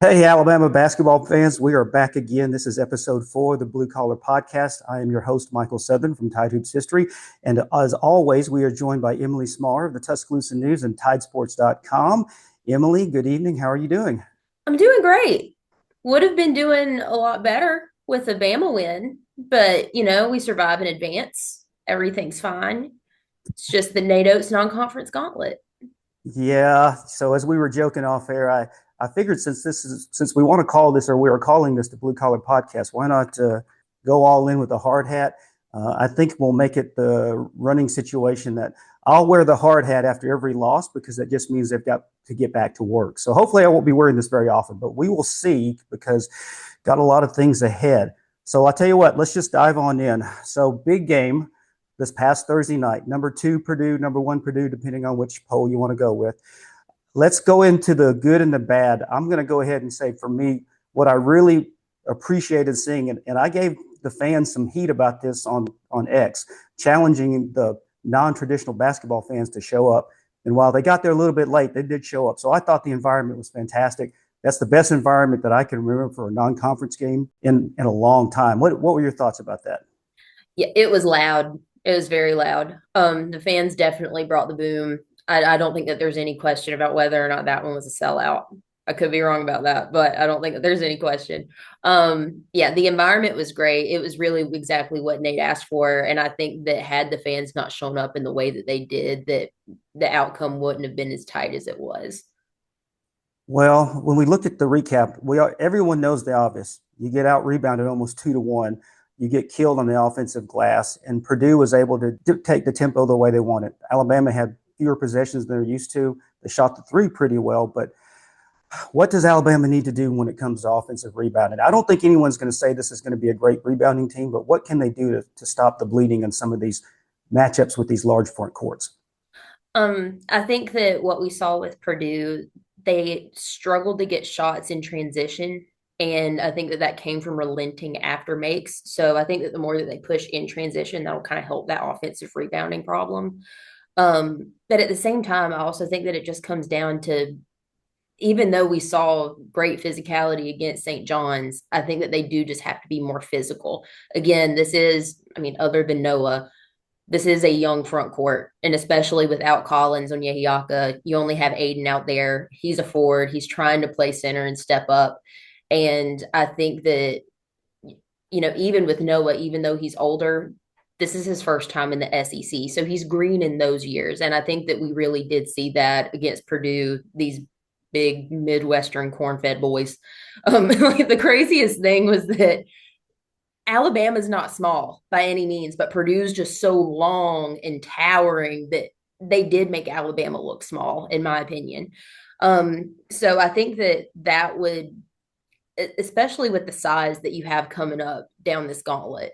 Hey, Alabama basketball fans, we are back again. This is episode 4 of the Blue Collar Podcast. I am your host, Michael Southern from Tide Hoops History. And as always, we are joined by Emilee Smarr of the Tuscaloosa News and Tidesports.com. Emilee, good evening. How are you doing? I'm doing great. Would have been doing a lot better with a Bama win, but we survive in advance. Everything's fine. It's just the NATO's non-conference gauntlet. Yeah. So as we were joking off air, I figured since we want to call this, or we are calling this the Blue Collar Podcast, why not go all in with the hard hat? I think we'll make it the running situation that I'll wear the hard hat after every loss because that just means they've got to get back to work. So hopefully I won't be wearing this very often, but we will see because got a lot of things ahead. So I'll tell you what, let's just dive on in. So big game this past Thursday night. Number 2 Purdue, number 1 Purdue, depending on which poll you want to go with. Let's go into the good and the bad. I'm going to go ahead and say for me, what I really appreciated seeing, and I gave the fans some heat about this on X, challenging the non-traditional basketball fans to show up. And while they got there a little bit late, they did show up. So I thought the environment was fantastic. That's the best environment that I can remember for a non-conference game in a long time. What were your thoughts about that? Yeah, it was loud. It was very loud. The fans definitely brought the boom. I don't think that there's any question about whether or not that one was a sellout. I could be wrong about that, but I don't think that there's any question. Yeah, the environment was great. It was really exactly what Nate asked for. And I think that had the fans not shown up in the way that they did, that the outcome wouldn't have been as tight as it was. Well, when we looked at the recap, everyone knows the obvious. You get out rebounded almost 2-1. You get killed on the offensive glass, and Purdue was able to dictate the tempo the way they wanted. Alabama had fewer possessions than they're used to. They shot the three pretty well, but what does Alabama need to do when it comes to offensive rebounding? I don't think anyone's going to say this is going to be a great rebounding team, but what can they do to stop the bleeding in some of these matchups with these large front courts? I think that what we saw with Purdue, they struggled to get shots in transition. And I think that that came from relenting after makes. So I think that the more that they push in transition, that'll kind of help that offensive rebounding problem. But at the same time, I also think that it just comes down to, even though we saw great physicality against St. John's, I think that they do just have to be more physical. Again, this is, I mean, other than Noah, this is a young front court, and especially without Collins on Yehiaka, you only have Aiden out there. He's a forward. He's trying to play center and step up. And I think that, even with Noah, even though he's older, this is his first time in the SEC. So he's green in those years. And I think that we really did see that against Purdue, these big Midwestern corn-fed boys. Like the craziest thing was that Alabama's not small by any means, but Purdue's just so long and towering that they did make Alabama look small, in my opinion. So I think that that would, especially with the size that you have coming up down this gauntlet,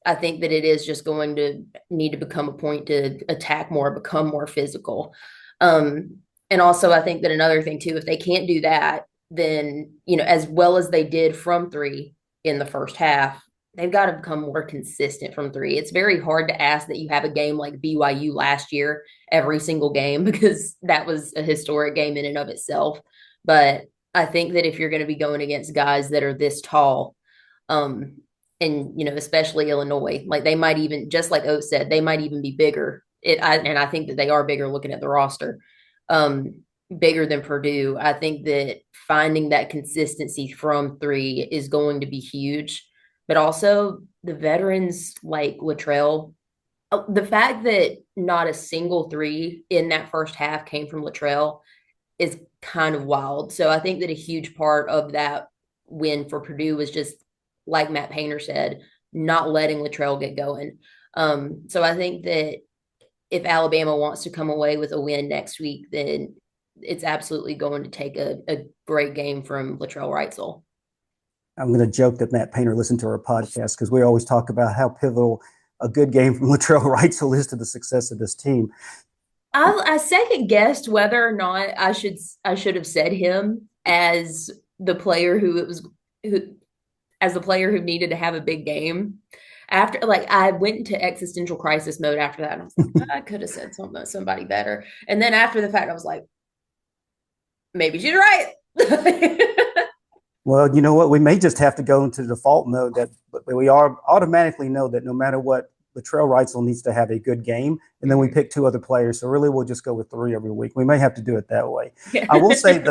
I think that it is just going to need to become a point to attack more, become more physical. And also, I think that another thing too, if they can't do that, then as well as they did from three in the first half, they've got to become more consistent from three. It's very hard to ask that you have a game like BYU last year every single game because that was a historic game in and of itself. But I think that if you're going to be going against guys that are this tall, and especially Illinois, like they might even, just like Oates said, they might even be bigger. And I think that they are bigger looking at the roster, bigger than Purdue. I think that finding that consistency from three is going to be huge. But also the veterans like Latrell, the fact that not a single three in that first half came from Latrell is kind of wild. So I think that a huge part of that win for Purdue was just, like Matt Painter said, not letting Latrell get going. So I think that if Alabama wants to come away with a win next week, then it's absolutely going to take a great game from Latrell Wrightsell. I'm going to joke that Matt Painter listened to our podcast because we always talk about how pivotal a good game from Latrell Wrightsell is to the success of this team. I second guessed whether or not I should have said him as the player who as the player who needed to have a big game. After, like, I went into existential crisis mode after that, and I was like, I could have said something somebody better. And then after the fact, I was like, maybe she's right. Well, you know what? We may just have to go into default mode that we are automatically know that no matter what, Latrell Wrightsell needs to have a good game, and then we Mhm. pick two other players. So really, we'll just go with three every week. We may have to do it that way. Yeah. I will say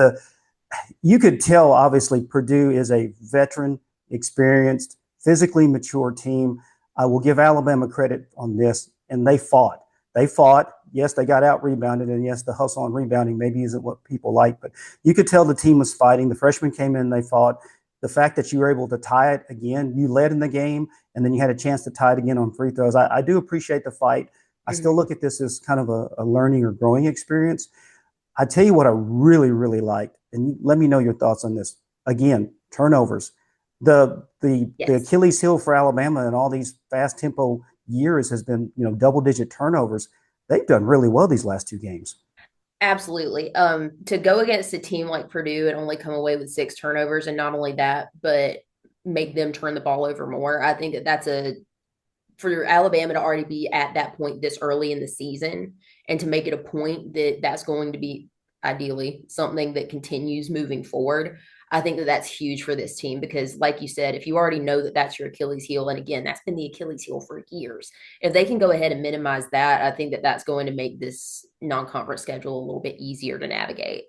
you could tell obviously Purdue is a veteran, experienced, physically mature team. I will give Alabama credit on this, and they fought. They fought. Yes, they got out rebounded, and yes, the hustle on rebounding maybe isn't what people like, but you could tell the team was fighting. The freshmen came in, they fought. The fact that you were able to tie it again, you led in the game, and then you had a chance to tie it again on free throws. I do appreciate the fight. I still Mhm. look at this as kind of a learning or growing experience. I tell you what I really, really liked, and let me know your thoughts on this. Again, turnovers. The Yes. Achilles heel for Alabama in all these fast tempo years has been, double digit turnovers. They've done really well these last two games. Absolutely. To go against a team like Purdue and only come away with six turnovers, and not only that, but make them turn the ball over more. I think that that's a for Alabama to already be at that point this early in the season and to make it a point that that's going to be ideally something that continues moving forward. I think that that's huge for this team because, like you said, if you already know that that's your Achilles heel, and again, that's been the Achilles heel for years, if they can go ahead and minimize that, I think that that's going to make this non conference schedule a little bit easier to navigate.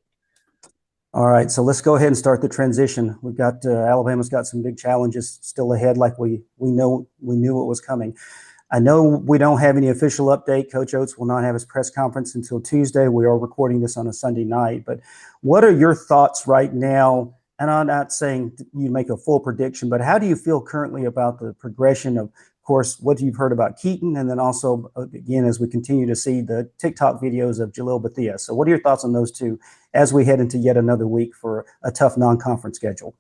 All right, so let's go ahead and start the transition. We've got Alabama's got some big challenges still ahead, like we knew what was coming. I know we don't have any official update. Coach Oates will not have his press conference until Tuesday. We are recording this on a Sunday night. But what are your thoughts right now? And I'm not saying you make a full prediction, but how do you feel currently about the progression of course, what you've heard about Keaton, and then also, again, as we continue to see the TikTok videos of Jalil Bethia. So, what are your thoughts on those two as we head into yet another week for a tough non-conference schedule?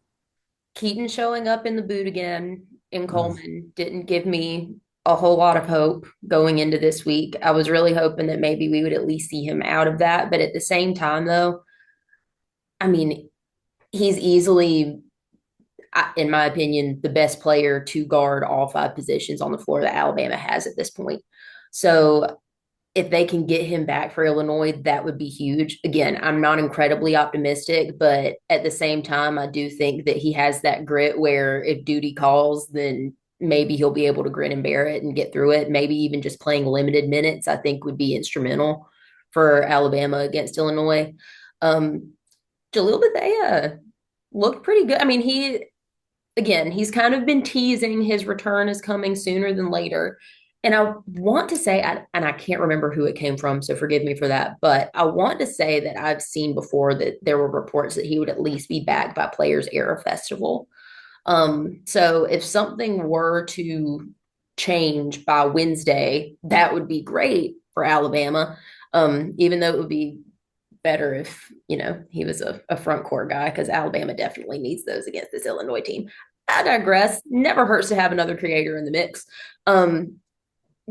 Keaton showing up in the boot again in Uh, Coleman didn't give me a whole lot of hope going into this week. I was really hoping that maybe we would at least see him out of that. But at the same time, though, I mean, he's easily, in my opinion, the best player to guard all five positions on the floor that Alabama has at this point. So if they can get him back for Illinois, that would be huge. Again, I'm not incredibly optimistic, but at the same time, I do think that he has that grit where if duty calls, then maybe he'll be able to grin and bear it and get through it. Maybe even just playing limited minutes, I think would be instrumental for Alabama against Illinois. Um, Jalil Bethea looked pretty good. I mean, he's kind of been teasing his return is coming sooner than later. And I want to say, and I can't remember who it came from, so forgive me for that, but I want to say that I've seen before that there were reports that he would at least be back by Players Era Festival. So if something were to change by Wednesday, that would be great for Alabama. Even though it would be better if he was a front court guy because Alabama definitely needs those against this Illinois team. I digress. Never hurts to have another creator in the mix. Um,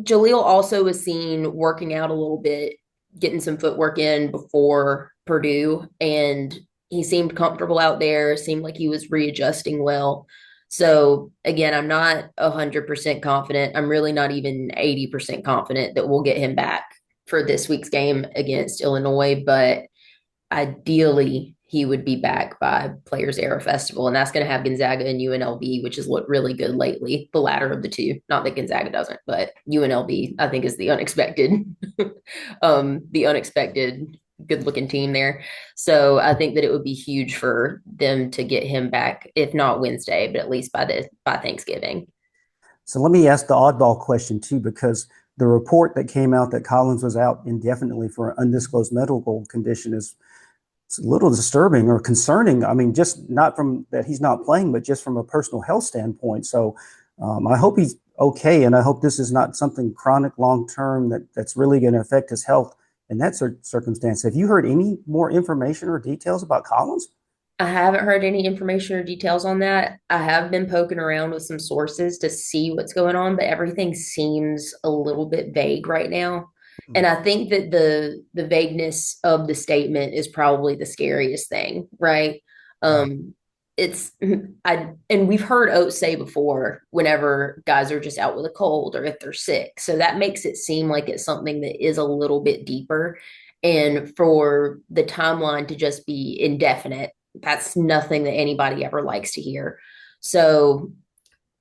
Jaleel also was seen working out a little bit, getting some footwork in before Purdue, and he seemed comfortable out there. Seemed like he was readjusting well. So again, I'm not 100% confident. I'm really not even 80% confident that we'll get him back for this week's game against Illinois, but ideally he would be back by Players Era Festival, and that's going to have Gonzaga and UNLV, which has looked really good lately. The latter of the two, not that Gonzaga doesn't, but UNLV I think is the unexpected good looking team there. So I think that it would be huge for them to get him back, if not Wednesday, but at least by Thanksgiving. so let me ask the oddball question too, because the report that came out that Collins was out indefinitely for an undisclosed medical condition is it's a little disturbing or concerning. I mean, just not from that he's not playing, but just from a personal health standpoint. So I hope he's okay, and I hope this is not something chronic, long term that's really going to affect his health in that circumstance. Have you heard any more information or details about Collins? I haven't heard any information or details on that. I have been poking around with some sources to see what's going on, but everything seems a little bit vague right now. And I think that the vagueness of the statement is probably the scariest thing, right? Yeah. Um, it's I and we've heard Oates say before whenever guys are just out with a cold or if they're sick. So that makes it seem like it's something that is a little bit deeper. And for the timeline to just be indefinite That's nothing that anybody ever likes to hear. So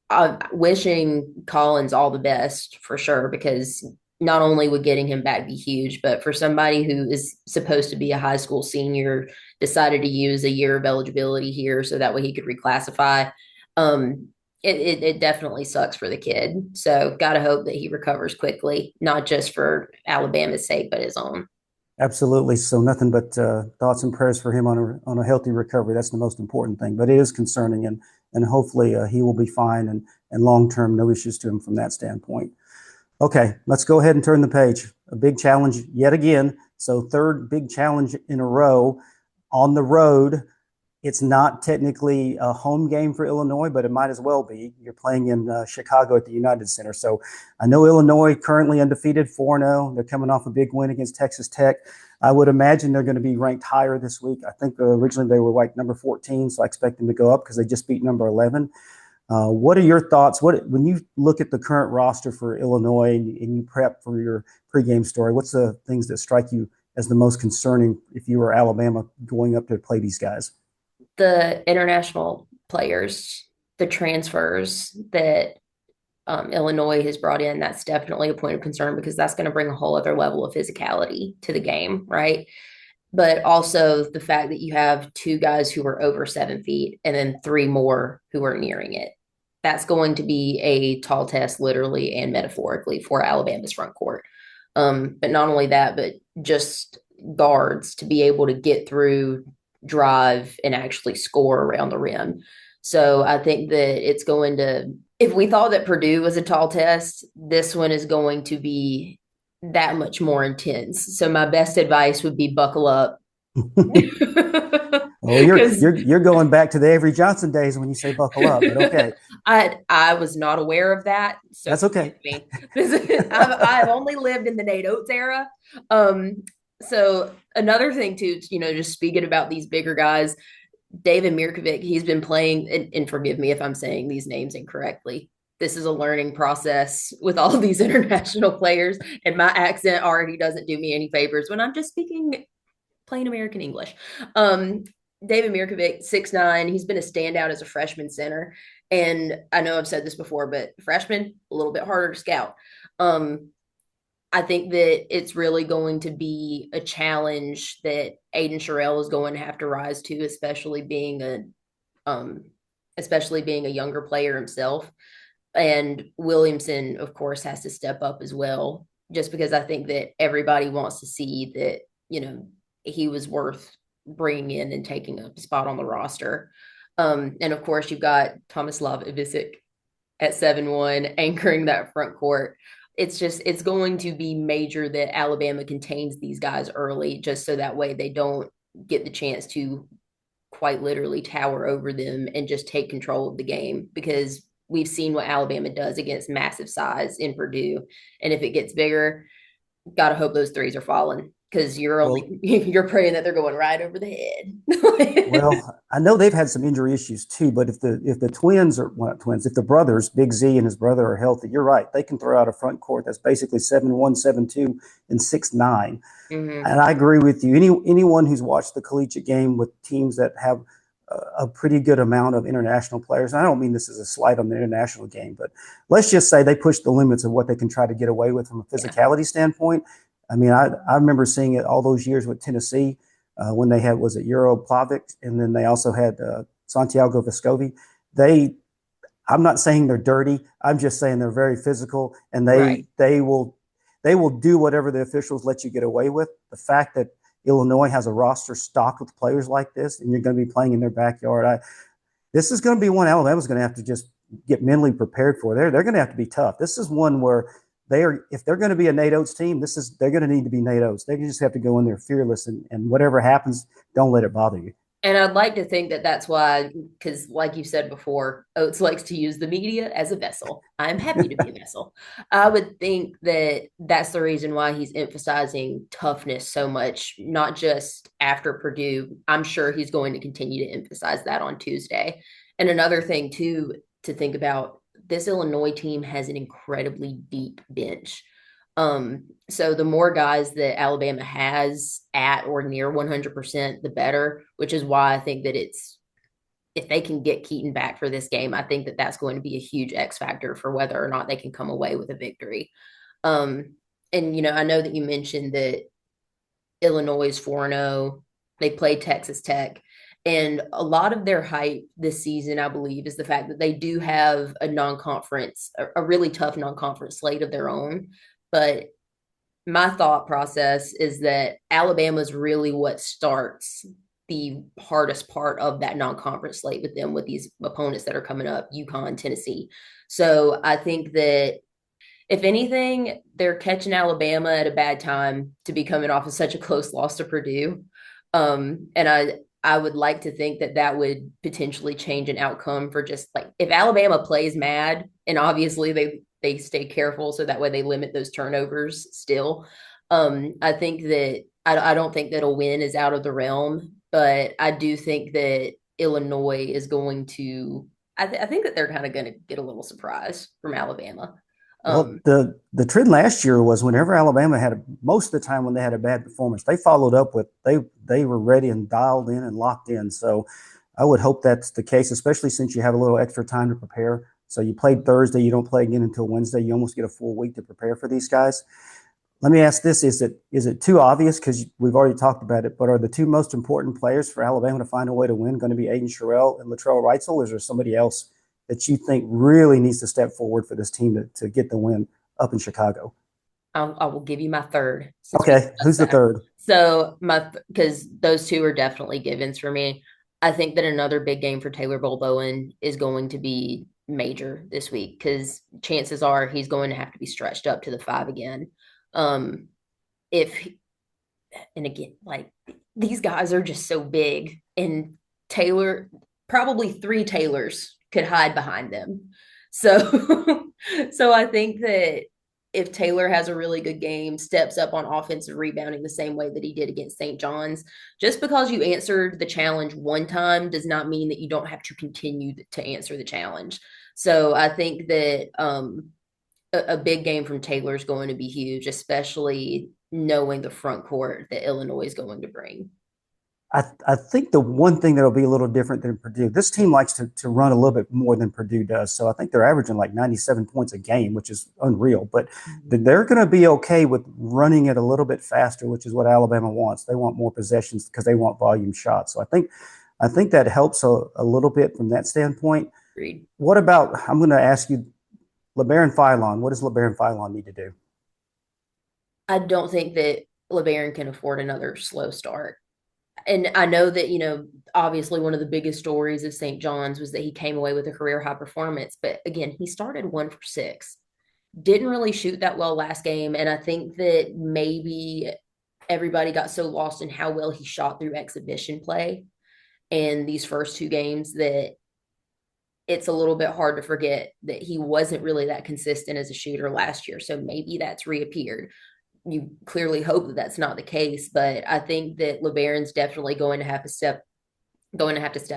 I'm wishing Collins all the best for sure, because not only would getting him back be huge, but for somebody who is supposed to be a high school senior, decided to use a year of eligibility here so that way he could reclassify. Um, it definitely sucks for the kid. So got to hope that he recovers quickly, not just for Alabama's sake, but his own. Absolutely. So nothing but thoughts and prayers for him on a healthy recovery. That's the most important thing. But it is concerning, and hopefully he will be fine, and long term, no issues to him from that standpoint. Okay, let's go ahead and turn the page. A big challenge yet again. So third big challenge in a row on the road. It's not technically a home game for Illinois, but it might as well be. You're playing in Chicago at the United Center. So I know Illinois currently undefeated 4-0. They're coming off a big win against Texas Tech. I would imagine they're going to be ranked higher this week. I think originally they were like number 14, so I expect them to go up because they just beat number 11. What are your thoughts? When you look at the current roster for Illinois and you prep for your pregame story, what's the things that strike you as the most concerning if you were Alabama going up to play these guys? The international players, the transfers that Illinois has brought in, that's definitely a point of concern, because that's going to bring a whole other level of physicality to the game, right? But also the fact that you have two guys who are over 7 feet and then three more who are nearing it. That's going to be a tall test, literally and metaphorically, for Alabama's front court. But not only that, but just guards to be able to get through, drive, and actually score around the rim. So I think that it's going to, if we thought that Purdue was a tall test, this one is going to be that much more intense. So my best advice would be buckle up. Oh, you're Because you're you're going back to the Avery Johnson days when you say buckle up, but okay, I was not aware of that, so that's forgive okay. me. I've only lived in the Nate Oates era. Um, so another thing too, just speaking about these bigger guys, David Mirkovic, he's been playing, and forgive me if I'm saying these names incorrectly. This is a learning process with all of these international players, and my accent already doesn't do me any favors when I'm just speaking plain American English. Um, David Mirkovic, 6'9", he's been a standout as a freshman center. And I know I've said this before, but freshman, a little bit harder to scout. Um, I think that it's really going to be a challenge that Aiden Sherrill is going to have to rise to, um, especially being a younger player himself. And Williamson, of course, has to step up as well, just because I think that everybody wants to see that, he was worth bringing in and taking up a spot on the roster. And of course, you've got Tomislav Ivic at 7'1", anchoring that front court. It's going to be major that Alabama contains these guys early, just so that way they don't get the chance to quite literally tower over them and just take control of the game, because we've seen what Alabama does against massive size in Purdue. And if it gets bigger, got to hope those threes are falling, because Well, you're praying that they're going right over the head. well, I know they've had some injury issues too, but if the twins are well, not twins, if the brothers, Big Z and his brother are healthy, you're right. They can throw out a front court that's basically 7'1", 7'2", and 6'9". Mm-hmm. And I agree with you. Anyone who's watched the collegiate game with teams that have a pretty good amount of international players, and I don't mean this as a slight on the international game, but let's just say they push the limits of what they can try to get away with from a Yeah. physicality standpoint. I mean, I remember seeing it all those years with Tennessee when they had, was it Euro Plavic, and then they also had Santiago Vescovi. They, I'm not saying they're dirty. I'm just saying they're very physical, and Right. they will do whatever the officials let you get away with. The fact that Illinois has a roster stocked with players like this, and you're going to be playing in their backyard, this is going to be one Alabama's going to have to just get mentally prepared for. They're going to have to be tough. This is one where if they're going to be a Nate Oates team, they're going to need to be Nate Oates. They just have to go in there fearless, and whatever happens, don't let it bother you. And I'd like to think that that's why, because like you said before, Oates likes to use the media as a vessel. I'm happy to be a vessel. I would think that that's the reason why he's emphasizing toughness so much, not just after Purdue. I'm sure he's going to continue to emphasize that on Tuesday. And another thing, too, to think about, this Illinois team has an incredibly deep bench. So the more guys that Alabama has at or near 100%, the better, which is why I think that if they can get Keaton back for this game, I think that that's going to be a huge X factor for whether or not they can come away with a victory. Um, and I know that you mentioned that Illinois is 4-0. They play Texas Tech. And a lot of their hype this season, I believe, is the fact that they do have a non-conference, a really tough non-conference slate of their own. But my thought process is that Alabama is really what starts the hardest part of that non-conference slate with them, with these opponents that are coming up, UConn, Tennessee. So I think that if anything, they're catching Alabama at a bad time to be coming off of such a close loss to Purdue. And I would like to think that that would potentially change an outcome for just like if Alabama plays mad, and obviously they stay careful so that way they limit those turnovers still. I think that I don't think that a win is out of the realm, but I do think that Illinois is going to. I think that they're kind of going to get a little surprise from Alabama. Well, Um, the trend last year was whenever Alabama had most of the time when they had a bad performance, they followed up with they were ready and dialed in and locked in. So I would hope that's the case, especially since you have a little extra time to prepare. So you played Thursday, you don't play again until Wednesday. You almost get a full week to prepare for these guys. Let me ask this: is it too obvious because we've already talked about it? But are the two most important players for Alabama to find a way to win going to be Aiden Sherrill and Latrell Wrightsell, or is there somebody else that you think really needs to step forward for this team to get the win up in Chicago? I will give you my third since we Okay, discussed who's the that. third? So because those two are definitely givens for me. I think that another big game for Taylor Bol Bowen is going to be major this week because chances are he's going to have to be stretched up to the five again. Um, if and again, like these guys are just so big, and Taylor, probably three Taylors could hide behind them. So, so I think that if Taylor has a really good game, steps up on offensive rebounding the same way that he did against St. John's, just because you answered the challenge one time does not mean that you don't have to continue to answer the challenge. So I think that a big game from Taylor is going to be huge, especially knowing the front court that Illinois is going to bring. I think the one thing that'll be a little different than Purdue, this team likes to run a little bit more than Purdue does. So I think they're averaging like 97 points a game, which is unreal. But they're going to be okay with running it a little bit faster, which is what Alabama wants. They want more possessions because they want volume shots. So I think that helps a little bit from that standpoint. Agreed. What about, I'm going to ask you, LeBaron Philon, what does LeBaron Philon need to do? I don't think that LeBaron can afford another slow start. And I know that, obviously one of the biggest stories of St. John's was that he came away with a career high performance. But again, he started 1 for 6. Didn't really shoot that well last game. And I think that maybe everybody got so lost in how well he shot through exhibition play and these first two games that it's a little bit hard to forget that he wasn't really that consistent as a shooter last year. So maybe that's reappeared. You clearly hope that that's not the case, but I think that LeBaron's definitely going to have to step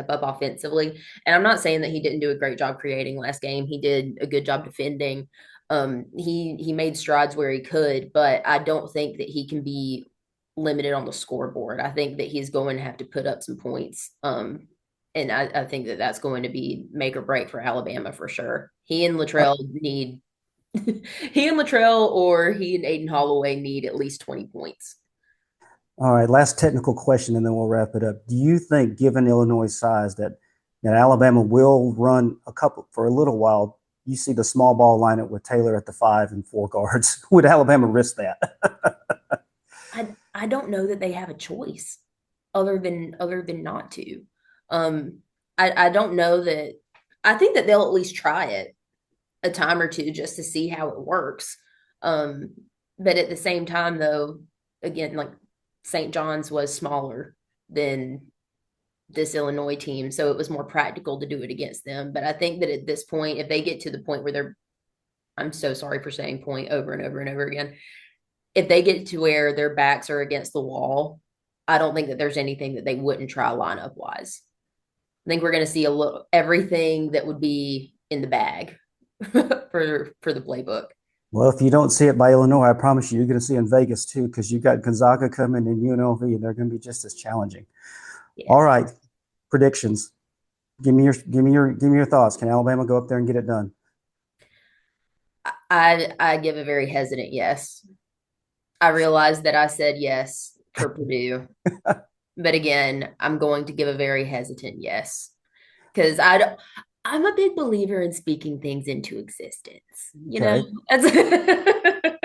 up offensively. And I'm not saying that he didn't do a great job creating last game. He did a good job defending. He made strides where he could, but I don't think that he can be limited on the scoreboard. I think that he's going to have to put up some points. And I think that that's going to be make or break for Alabama for sure. He and Uh, Latrell need he and Latrell or he and Aiden Holloway need at least 20 points. All right, last technical question, and then we'll wrap it up. Do you think, given Illinois' size, that Alabama will run a couple for a little while? You see the small ball lineup with Taylor at the five and four guards. Would Alabama risk that? I don't know that they have a choice other than not to. Um, I don't know that I think that they'll at least try it a time or two just to see how it works. Um, but at the same time, though, again, like St. John's was smaller than this Illinois team, so it was more practical to do it against them. But I think that at this point, if they get to the point where I'm so sorry for saying point over and over and over again. If they get to where their backs are against the wall, I don't think that there's anything that they wouldn't try lineup wise. I think we're going to see a little everything that would be in the bag for the playbook. Well, if you don't see it by Illinois, I promise you, you're going to see in Vegas too, because you've got Gonzaga coming and UNLV, and they're going to be just as challenging. All Yes. right, predictions. Give me your thoughts. Can Alabama go up there and get it done? I give a very hesitant yes. I realized that I said yes for Purdue, but again, I'm going to give a very hesitant yes because I'm a big believer in speaking things into existence. You know, Okay.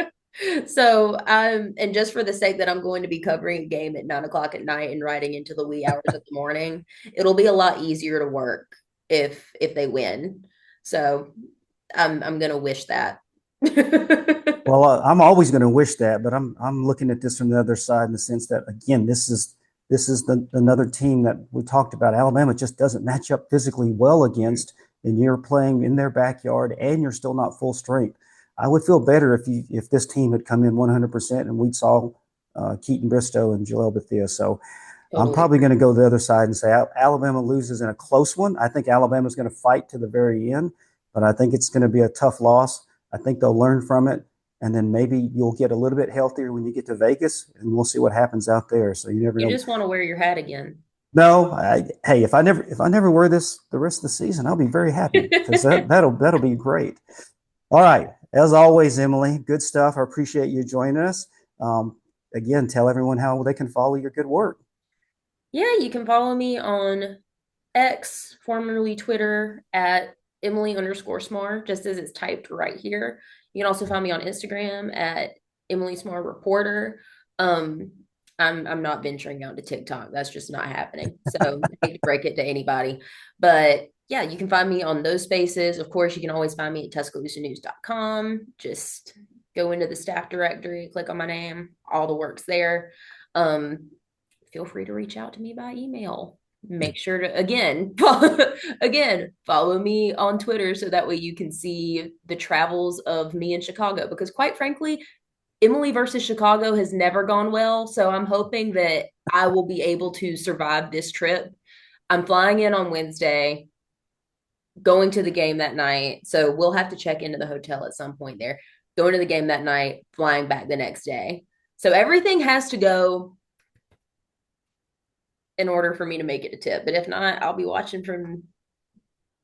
so and just for the sake that I'm going to be covering a game at 9 o'clock at night and writing into the wee hours of the morning, it'll be a lot easier to work if they win. So I'm gonna wish that. Well, I'm always going to wish that, but I'm looking at this from the other side in the sense that again, this is another team that we talked about. Alabama just doesn't match up physically well against, and you're playing in their backyard, and you're still not full strength. I would feel better if this team had come in 100% and we saw Keaton Bristow and Jaleel Bethea. So I'm Totally probably agree. going to go the other side and say Alabama loses in a close one. I think Alabama's going to fight to the very end, but I think it's going to be a tough loss. I think they'll learn from it, and then maybe you'll get a little bit healthier when you get to Vegas, and we'll see what happens out there. So you never You know. just want to wear your hat again. No, hey, if I never wear this the rest of the season, I'll be very happy because that'll be great. All right, as always, Emilee, good stuff. I appreciate you joining us. Again, tell everyone how they can follow your good work. Yeah, you can follow me on X, formerly Twitter, at Emilee_Smarr, just as it's typed right here. You can also find me on Instagram at Emilee Smarr Reporter. Um, I'm not venturing out to TikTok. That's just not happening. So I hate to break it to anybody. But yeah, you can find me on those spaces. Of course, you can always find me at TuscaloosaNews.com. Just go into the staff directory, click on my name, all the work's there. Um, Feel free to reach out to me by email. Make sure to again follow me on Twitter so that way you can see the travels of me in Chicago, because quite frankly, Emilee versus Chicago has never gone well, so I'm hoping that I will be able to survive this trip. I'm flying in on Wednesday, going to the game that night, so we'll have to check into the hotel at some point there. Going to the game that night, flying back the next day. So everything has to go in order for me to make it a tip. But if not, I'll be watching from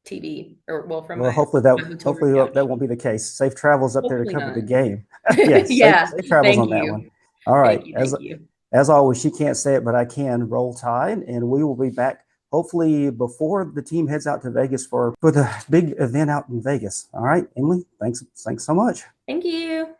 TV, or well, from Well, my hotel room that couch. won't be the case. Safe travels up there to Hopefully cover not. the game. Yes, safe Yeah. safe travels Thank on that one. you. All right. Thank you. Thank you. As always, she can't say it, but I can. Roll Tide, and we will be back hopefully before the team heads out to Vegas for the big event out in Vegas. All right, Emilee, thanks so much. Thank you.